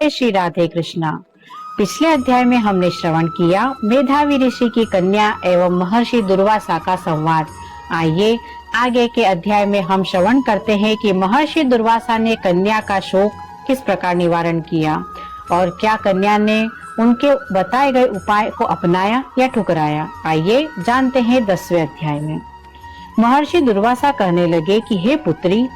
जय श्री राधे कृष्णा। पिछले अध्याय में हमने श्रवण किया मेधावी ऋषि की कन्या एवं महर्षि दुर्वासा का संवाद। आइए आगे के अध्याय में हम श्रवण करते हैं कि महर्षि दुर्वासा ने कन्या का शोक किस प्रकार निवारण किया और क्या कन्या ने उनके बताए गए उपाय को अपनाया या ठुकराया। आइए जानते हैं 10वें अध्याय में। महर्षि दुर्वासा कहने लगे कि हे पुत्री,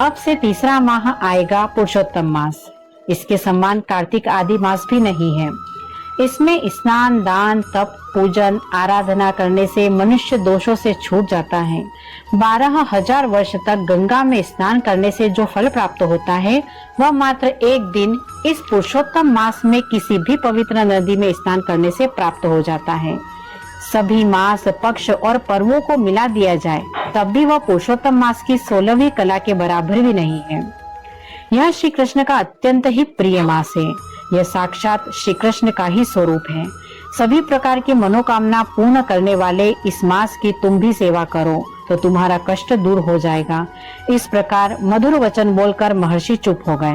अब से तीसरा माह आएगा पुरुषोत्तम मास। इसके समान कार्तिक आदि मास भी नहीं है। इसमें स्नान, दान, तप, पूजन, आराधना करने से मनुष्य दोषों से छूट जाता है। 12,000 वर्ष तक गंगा में स्नान करने से जो फल प्राप्त होता है वह मात्र एक दिन इस पुरुषोत्तम मास में किसी भी पवित्र नदी में स्नान करने से प्राप्त हो जाता है। सभी मास, पक्ष और पर्वों को मिला दिया जाए तब भी वह पुरुषोत्तम मास की 16वीं कला के बराबर भी नहीं है। यह श्री कृष्ण का अत्यंत ही प्रिय मास है। यह साक्षात श्री कृष्ण का ही स्वरूप है। सभी प्रकार की मनोकामना पूर्ण करने वाले इस मास की तुम भी सेवा करो तो तुम्हारा कष्ट दूर हो जाएगा। इस प्रकार मधुर वचन बोलकर महर्षि चुप हो गए।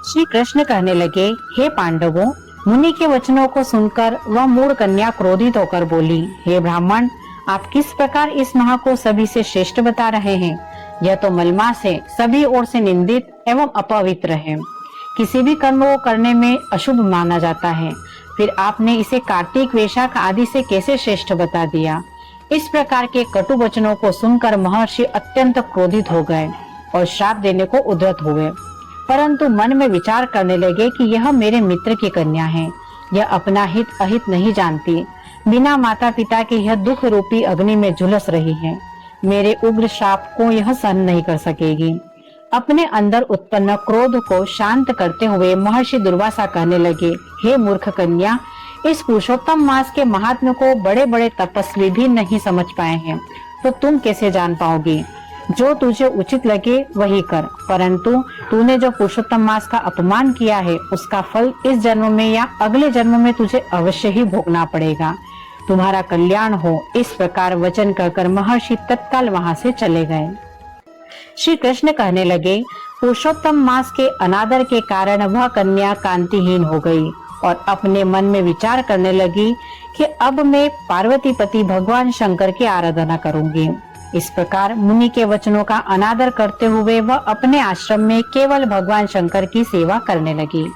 श्री कृष्ण कहने लगे, हे पांडवों, मुनि के वचनों को सुनकर वह मूढ़ कन्या क्रोधित होकर बोली, हे ब्राह्मण, आप किस प्रकार इस माह को सभी से श्रेष्ठ बता रहे हैं? यह तो मलमास है, सभी ओर से निंदित एवं अपवित्र है। किसी भी कर्म को करने में अशुभ माना जाता है। फिर आपने इसे कार्तिक, वैशाख आदि से कैसे श्रेष्ठ बता दिया? इस प्रकार के कटु वचनों को सुनकर महर्षि अत्यंत क्रोधित हो गए और श्राप देने को उद्यत हुए, परंतु मन में विचार करने लगे कि यह मेरे मित्र की कन्या है। यह अपना हित अहित नहीं जानती। बिना माता पिता के यह दुख रूपी अग्नि में झुलस रही है। मेरे उग्र श्राप को यह सहन नहीं कर सकेगी। अपने अंदर उत्पन्न क्रोध को शांत करते हुए महर्षि दुर्वासा कहने लगे, हे मूर्ख कन्या, इस पुरुषोत्तम मास के महात्म्य को बड़े बड़े तपस्वी भी नहीं समझ पाए हैं, तो तुम कैसे जान पाओगी? जो तुझे उचित लगे वही कर, परंतु तूने जो पुरुषोत्तम मास का अपमान किया है उसका फल इस जन्म में या अगले जन्म में तुझे अवश्य ही भोगना पड़ेगा। तुम्हारा कल्याण हो। इस प्रकार वचन कहकर महर्षि तत्काल वहां से चले गए। श्री कृष्ण कहने लगे, पुरुषोत्तम मास के अनादर के कारण वह कन्या कांतिहीन हो गई और अपने मन में विचार करने लगी कि अब मैं पार्वतीपति भगवान शंकर की आराधना करूंगी। इस प्रकार मुनि के वचनों का अनादर करते हुए वह अपने आश्रम में केवल भगवान शंकर की सेवा करने लगी।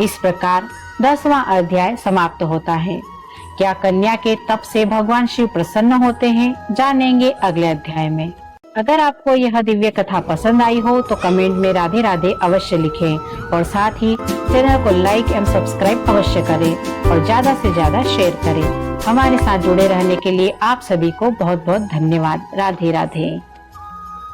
इस प्रकार 10वां अध्याय समाप्त होता है। क्या कन्या के तप से भगवान शिव प्रसन्न होते हैं, जानेंगे अगले अध्याय में। अगर आपको यह दिव्य कथा पसंद आई हो तो कमेंट में राधे राधे अवश्य लिखें और साथ ही चैनल को लाइक एवं सब्सक्राइब अवश्य करें और ज्यादा से ज्यादा शेयर करें। हमारे साथ जुड़े रहने के लिए आप सभी को बहुत बहुत धन्यवाद। राधे राधे।